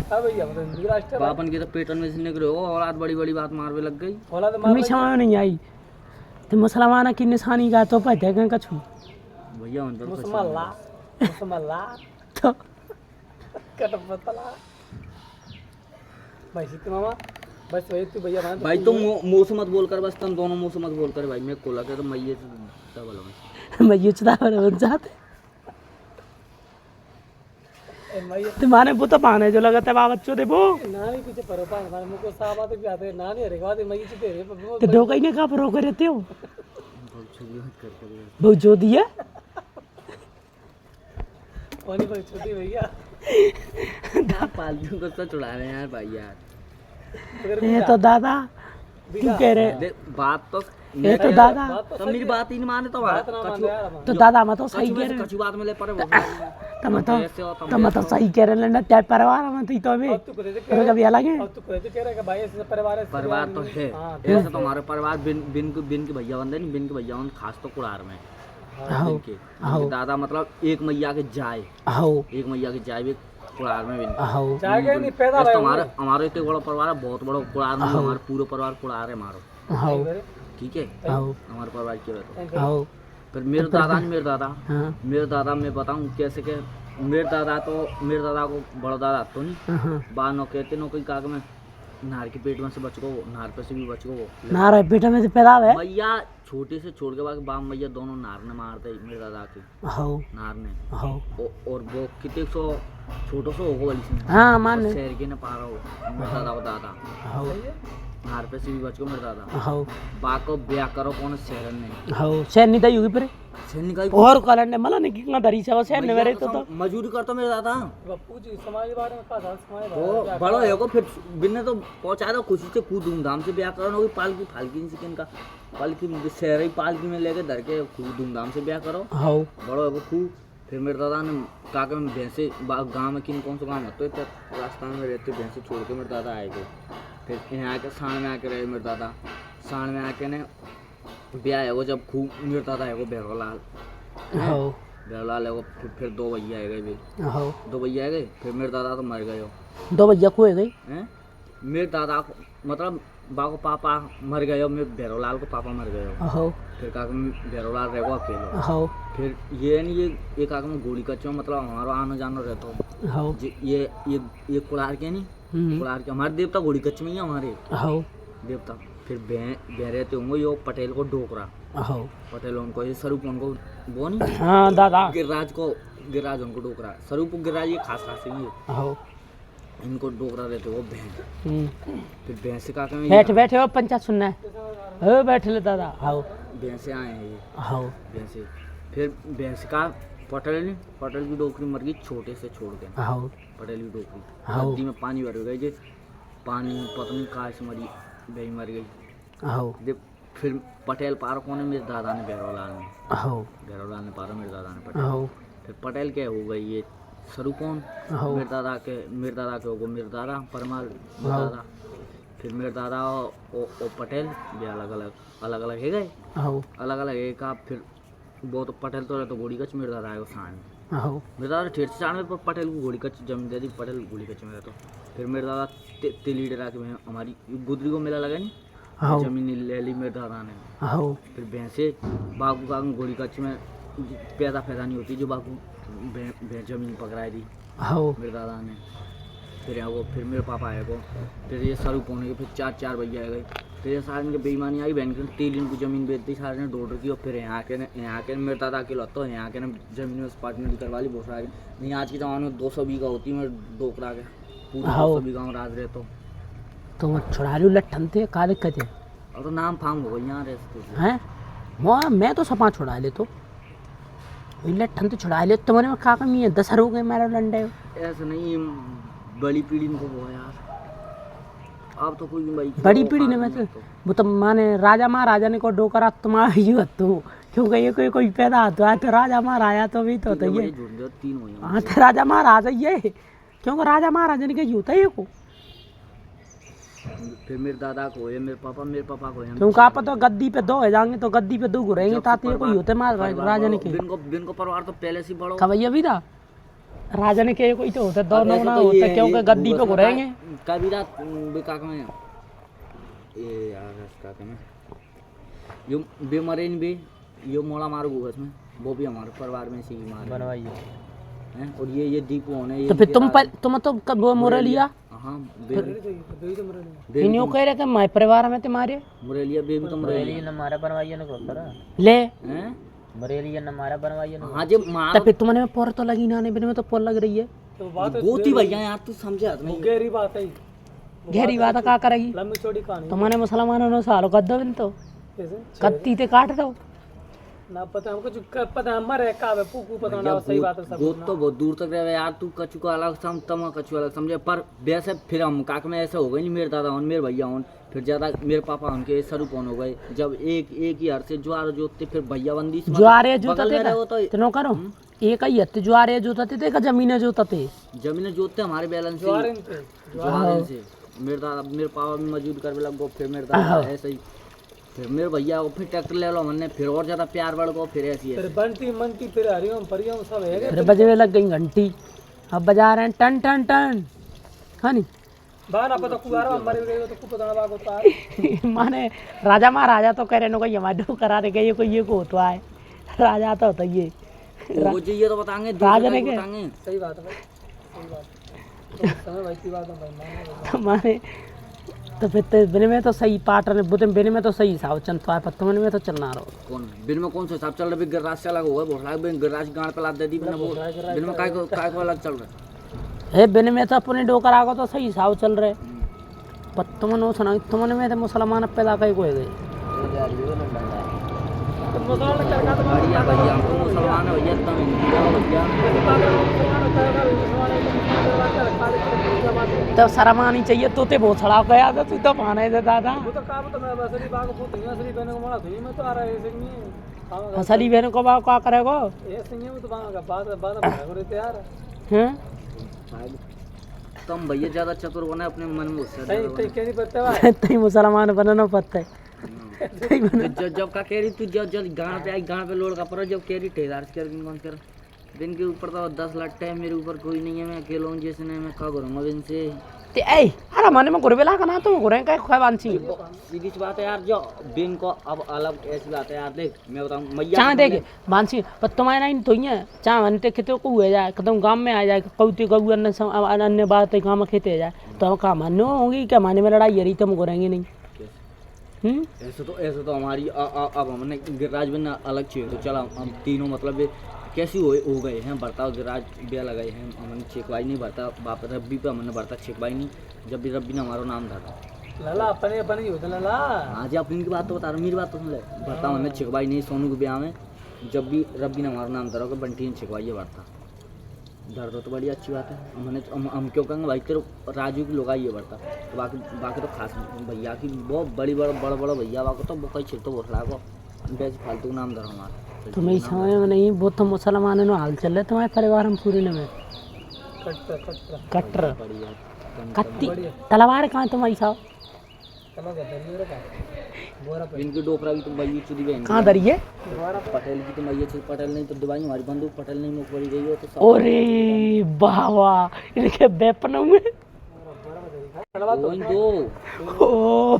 अब भैया मतलब राष्ट्र बापन के तो पेटन में से निकले हो औलाद बड़ी बड़ी बात मारवे लग गई। औलाद हमें समझ नहीं आई तो मुसलमाना की निशानी का तो पता है कछु भैया उन पर मुसलमान तो कट पतला भाई सीते मामा बस वही तू भैया बना भाई तुम मुंह से मत बोल कर, बस तुम दोनों मुंह से मत बोल कर भाई। मैं कोला के तो मैये से डबल हूं मैं ये चुदा बन जाते भैया तुम्हारे वो तो पाने जो लगता है बाबा बच्चों दे वो नानी पीछे परो पा हमारे मुंह को साफ आते भी आते नानी अरे गाते मैं ये चुके रे तो दो कहीं ने कहा पर रोके रहते हो बहुत छुरी मत कर बहुत जो दिया पानी पर छोटी भैया पालतू को तो चुड़ा रहे हैं यार भाई यार। ये तो दादा क्यों कह रहे देख बात तो ये तो दादा तो मेरी बात ही नहीं माने तो बात ना मान यार तो दादा मैं तो सही कह रहे कछु बात में ले पर तो मैं तो सही कह रहे लंडा त्याग परिवार में तो हमें तू कहते और कभी अलग है अब तू कहते कह रहा है कि भाई ऐसे परिवार है परिवार तो है ऐसे तो हमारे परिवार बिन के भैया बंदे नहीं, बिन के भैया बंद खास तो कुड़ार में आओ इनके दादा मतलब एक मैया के जाए, आओ एक मैया के जाए भी कुड़ार में बिन आओ जाएगा नहीं पैदा तो हमारे इतने बड़ा परिवार है, बहुत बड़ा कुड़ार में हमारा पूरा परिवार कुड़ार है हमारा, आओ ठीक है। आओ हमारे परिवार के आओ फिर मेरे दादा नहीं, हाँ मेरे दादा मैं बताऊं कैसे के मेरे दादा को बड़ा दादा तो नहीं हाँ बार नो कहते नो कोई काग में नार के पेट में से बच गो, नार पे से भी बच गो ना रहे बेटा में से पैदा है मैया छोटे से छोड़ के बाद बाप मैया दोनों नार ने मारते मेरे दादा के आओ नार ने आओ और वो कितने सौ छोटो सो होगो वाली सी हाँ मान शहर के ने पारा हो मेरे दादा को दादा आओ नार पे से भी बच गो मेरे दादा आओ बाको ब्याह करो कौन शहर ने आओ शहर नहीं दई होगी पर शहर निकाल और कलन ने मला नहीं कितना दरी से शहर ने मेरे तो मजदूरी करता मेरे दादा बापू जी समाज के बारे में का दाल समाज वो बड़ो है को फिर बिन्ने तो पहुंचा दो खुशी से खूब धूमधाम से ब्याह करो, होगी पालकी फालकी नहीं सिकन का पालकी शहरी पालकी में लेके धर के खूब धूमधाम से ब्याह करो, आओ बड़ो है को खूब। फिर मेरे दादा ने काके में भैंसे गाँव में किन कौन सा गाँव होते तो राजस्थान में रहते भैंसे छोड़ के मेरे दादा आए गए। फिर यहाँ आके साण में आके रहे मेरे दादा, साण में आके ने ब्याह है वो जब खूब मेरे दादा है वो भैरवलाल आओ भैरवलाल है वो फिर दो भैया आ गए भी, आओ दो भैया आ गए फिर मेरे दादा तो मर गए हो दो भैया खोए गई हैं। मेरे दादा को मतलब बा को पापा मर गए हो, मेरे भैरवलाल को पापा मर गए हो। आओ फिर काका में भैरवलाल रहो अकेले। आओ फिर ये नहीं ये काका में गोली कच्चो मतलब हमारा आना जाना रहता हो आओ ये कुड़ार के नहीं कुड़ार के हमारे देवता गोली कच्च में ही हमारे आओ देवता। फिर बह रहते होंगे यो पटेल को डोकरा, आओ पटेल उनको ये स्वरूप उनको वो नहीं हाँ दादा गिरिराज उनको डोकरा स्वरूप गिरिराज ये खास खास ही आओ इनको डोकरा रहते वो भैंस। फिर भैंस का बैठ बैठे हो पंचायत सुनना है बैठ ले दादा आओ भैंसे आए हैं ये आओ भैंसे। फिर भैंस का पटेल की डोकरी मर गई छोटे से छोड़ के, आओ पटेल की डोकरी हाँ। नदी में पानी भर गई जे पानी में पत्नी कार से मरी भाई मर गई। आओ फिर पटेल पार कौन है मेरे दादा ने भैरवलाल ने पारा मेरे दादा ने पटेल। आओ फिर पटेल क्या हो गई ये सरू कौन आओ मेरे दादा के हो गए मेरे दादा परमार मेरे दादा। फिर मेरे दादा और पटेल भी अलग अलग है गए, आओ अलग अलग एक आप फिर वो तो पटेल तो रहे तो गोली कच मेरे दादा आएगा साण आओ मेरे दादा ठेठ से साण में पर पटेल को गोली कच जमीन दे दी, पटेल गोली कच में रहता। फिर मेरे दादा तेली डरा के हमारी गुदरी को मेला लगा नहीं आओ जमीन ले ली मेरे दादा ने। आओ फिर भैंसे बाबू का गोली कच में पैदा नहीं होती जो बाबू जमीन पकड़ाई दी आओ मेरे दादा ने। फिर वो फिर मेरे पापा आए को फिर ये स्वरूप होने के फिर चार भैया आ गए। फिर ये सारे इनके बेईमानी आई बहन के तेल इनको जमीन बेच दी सारे ने डोडर की। और फिर यहाँ के मेरे दादा अकेला तो यहाँ के ने जमीन में पार्टनर करवा ली बहुत सारी नहीं। आज के ज़माने में 200 बीघा होती है डोकरा के पूरा 200 बीघा में राज रहे तो तुम छुड़ा लो लट्ठन थे काले कते और तो नाम फाम हो गई यहाँ रहते हैं मैं तो सपा छुड़ा ले तो लट्ठन तो छुड़ा ले तुम्हारे में का कमी है 10 हो गए मेरा लंडे ऐसा नहीं बड़ी पीढ़ी को वो यार अब तो कोई बड़ी पीढ़ी ने वैसे वो तो माने राजा महाराजा ने को डोकरा तुम्हारा ही तो क्योंकि ये कोई पैदा होता है तो राजा महाराजा तो भी तो ये हाँ तो राजा महाराजा ये क्योंकि राजा महाराजा ने कही होता है ये को फिर मेरे दादा को है मेरे पापा को है क्योंकि आप तो गद्दी पे 2 हो जाएंगे तो गद्दी पे 2 घुरेंगे ताते कोई होते मार राजा ने के दिन को परिवार तो पहले से बड़ो कवैया भी था राजा ने के कोई तो होता दोनों ना तो होता ये- क्योंकि ये गद्दी पे भूगस घुरेंगे का भी रात बेकाक में ये यार इसका क्या में यो बेमरेन भी यो मोड़ा मार भूगस में वो भी हमारे परिवार में से ही मार बनवाइए हैं और ये दीपू होने ये तो फिर तुम तो कब वो मुरलिया हाँ इन्हों कह रहे थे मैं परिवार में तुम्हारे मुरलिया बेबी तो मुरलिया हमारा बनवाइए ना करा ले हैं मरेलिया न हमारा बनवाइए ना हाँ जी तो मार फिर तुम्हारे में पोर तो लगी ना नहीं में तो पोर लग रही है तो बात गोती भैया यार तू समझा नहीं गहरी बात है गहरी बात क्या करेगी लंबी चौड़ी कहानी तुम्हारे मुसलमानों ने सालो कर दो तो कैसे कत्ती ते काट दो ना पता हमको जो पता हमारे का है पुकू पता ना सही बात है सब गोत तो बहुत दूर तक रहे यार तू कछु का अलग सम तम कछु अलग समझे पर वैसे फिर हम काक में ऐसा हो गई नहीं मेरे दादा और मेरे भैया होन फिर ज्यादा मेरे पापा उनके सरूपन हो गए जब एक ही हर से ज्वार जोतते फिर भैया बंदी ज्वारे जोतते वो तो तीनों करो एक ही हत्ते ज्वारे जोतते थे का जमीने जोतते जमीन जोतते हमारे बैलेंस से ज्वार इनके ज्वार से मेरे दादा मेरे पापा भी मौजूद कर लग फिर मेरे दादा ऐसे ही फिर मेरे भैया को फिर ट्रैक्टर ले लो हमने फिर और ज्यादा प्यार बढ़ गो फिर ऐसी है फिर बंटी मनती फिर हरिओम परिओम सब है फिर बजने लग गई घंटी अब बजा रहे हैं टन टन टन हाँ नहीं बाना पता कुवारा मर गए तो कुछ पता ना बाग होता है माने राजा महाराजा तो कह रहे नो कोई हमारे डो करा रहे ये कोई ये को होता है राजा तो होता ये वो जी ये तो बताएंगे राजा ने क्या बताएंगे सही बात है भाई सही बात है समय भाई की बात है भाई मानो तो माने तो फिर तो बिन में तो सही पार्टनर बुतम बिन में तो सही साव चल तो पर तुमने में तो चलना रहो कौन बिन में कौन सा हिसाब चल रहा है गिराज से अलग होगा भोसला बिन गिराज गांड पे लाद दे दी बिन बिन में काय को अलग चल रहा है बिन में तो अपने डोकर आगो तो सही साव चल रहे पर तुमने सुना तुमने में तो मुसलमान पैदा कई कोई गए बढ़िया भैया हमको मुसलमान है भैया तुम हिंदू हो भैया तब शर्म आनी चाहिए तो ते बहुत सड़ा गया था तू तो माने दे दादा वो तो काम तो मैं असली बाग फूट नहीं असली बहन को मारा थी मैं तो आ रहा है ऐसे नहीं असली बहन को बा क्या करेगो ऐसे नहीं वो तो बाग का बाद भाग रहे थे यार हैं तुम भैया ज्यादा चतुर बने अपने मन में उससे सही सही कह नहीं पता है तई मुसलमान बनना पड़ता है जब का कह रही तू जब गांड पे आई गांड पे लोड का पर जब कह रही ठेदार कर कौन कर दिन के ऊपर तो 10 लाख है मेरे ऊपर कोई नहीं है मैं अकेला हूँ जैसे नहीं मैं क्या करूँगा दिन से ते ए अरे माने में गुरबेला का ना तो गुरे का खवांसी सीधी सी बात है यार जो बिन को अब अलग ऐसी बात है यार देख मैं बताऊँ मैया चाह देख बांसी पर तुम्हारे नहीं तो ही चाह बनते खेते को हुए जाए कदम गांव में आ जाए कौती गऊ अन्य बात है गांव में खेते जाए तो हम कहा मानो होगी क्या माने में लड़ाई यही तुम गुरेंगे नहीं ऐसे तो हमारी अब हमने गिरिराज बिन अलग चाहिए तो चला हम तीनों मतलब कैसी हो गए हैं बर्ताव गिरिराज ब्याह लगाए हैं हमने छेकवाई नहीं भरता बाप रब्बी पे हमने भरता छेकवाई नहीं जब भी रब्बी ने हमारा नाम था लला अपने अपने ही होता लला हाँ जी अपनी की बात तो बता रहा मेरी बात तो सुन ले भरता हमने छेकवाई नहीं सोनू के ब्याह में जब भी रब्बी ने हमारा नाम धरा बंटी ने छेकवाई है भरता दर्द तो बड़ी अच्छी बात है हमने हम क्यों कहेंगे भाई तेरे राजू की लोग ये बढ़ता तो बाकी तो खास भैया की बहुत बड़ा भैया बाको तो वो कहीं छिड़तो बोसला को वैसे फालतू नाम धरा हमारा तुम्हें समझ में नहीं वो तो मुसलमान नो हाल चल रहे तुम्हारे परिवार में पूरे में कट्टर कत्ती तलवार कहाँ तुम्हारी साहब इनकी डोकरा भी तो भैया चुरी बहन कहाँ धरी है पटेल की तो भैया चुरी पटेल नहीं तो दवाई हमारी बंदूक पटेल नहीं मुख पड़ी गई हो तो अरे बाबा इनके बेपनों में दो ओ